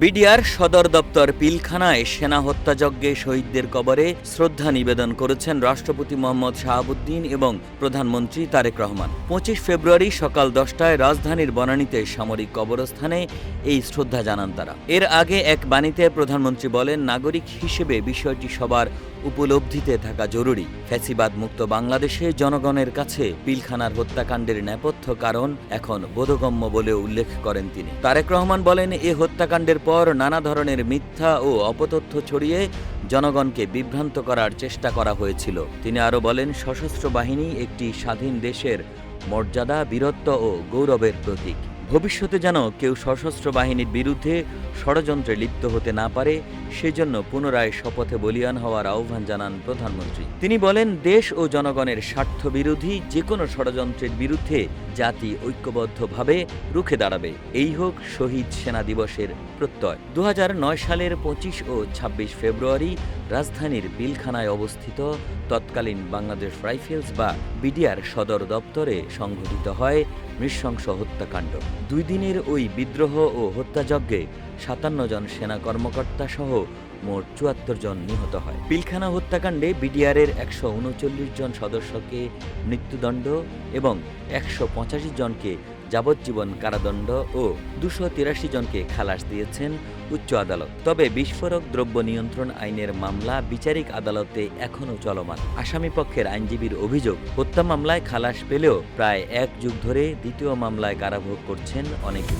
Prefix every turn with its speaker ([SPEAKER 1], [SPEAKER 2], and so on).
[SPEAKER 1] BDR সদর দপ্তর পিলখানায় সেনা হত্যাযজ্ঞে শহীদদের কবরে শ্রদ্ধা নিবেদন করেছেন রাষ্ট্রপতি মোহাম্মদ শাহাবুদ্দিন এবং প্রধানমন্ত্রী তারেক রহমান। ২৫ ফেব্রুয়ারি সকাল ১০টায় রাজধানীর বনানীতে সামরিক কবরস্থানে এই শ্রদ্ধা জানান তারা। এর আগে এক বাণীতে প্রধানমন্ত্রী বলেন, নাগরিক হিসেবে বিষয়টি সবার উপলব্ধিতে থাকা জরুরি। ফ্যাসিবাদ মুক্ত বাংলাদেশে জনগণের কাছে পিলখানার হত্যাকাণ্ডের নেপথ্য কারণ এখন বোধগম্য বলে উল্লেখ করেন তিনি। তারেক রহমান বলেন, এ হত্যাকাণ্ডের পর নানা ধরনের মিথ্যা ও অপতথ্য ছড়িয়ে জনগণকে বিভ্রান্ত করার চেষ্টা করা হয়েছিল। তিনি আরও বলেন, সশস্ত্র বাহিনী একটি স্বাধীন দেশের মর্যাদা, বীরত্ব ও গৌরবের প্রতীক। ভবিষ্যতে যেন কেউ সশস্ত্র বাহিনীর বিরুদ্ধে ষড়যন্ত্রে লিপ্ত হতে না পারে, সেজন্য পুনরায় শপথে বলিয়ান হওয়ার আহ্বান জানান প্রধানমন্ত্রী। তিনি বলেন, দেশ ও জনগণের স্বার্থ বিরোধী যে কোনো ষড়যন্ত্রের বিরুদ্ধে জাতি ঐক্যবদ্ধভাবে রুখে দাঁড়াবে। এই হোক শহীদ সেনা দিবসের প্রত্যয়। ২০০৯ সালের ২৫ ও ২৬ ফেব্রুয়ারি রাজধানীর পিলখানায় অবস্থিত তৎকালীন বাংলাদেশ রাইফেলস বা বিডিআর সদর দপ্তরে সংঘটিত হয় নৃশংস হত্যাকাণ্ড। ২ দিনের ওই বিদ্রোহ ও হত্যাযজ্ঞে ৫৭ জন সেনা কর্মকর্তা সহ মোট ৭৪ জন নিহত হয়। পিলখানা হত্যাকাণ্ডে বিডিআরের ১৩৯ জন সদস্যকে মৃত্যুদণ্ড এবং ১৮৫ জনকে যাবজ্জীবন কারাদণ্ড ও ২৮৩ জনকে খালাস দিয়েছেন উচ্চ আদালত। তবে বিস্ফোরক দ্রব্য নিয়ন্ত্রণ আইনের মামলা বিচারিক আদালতে এখনও চলমান। আসামিপক্ষের আইনজীবীর অভিযোগ, হত্যা মামলায় খালাস পেলেও প্রায় ১ যুগ ধরে দ্বিতীয় মামলায় কারাভোগ করছেন অনেকে।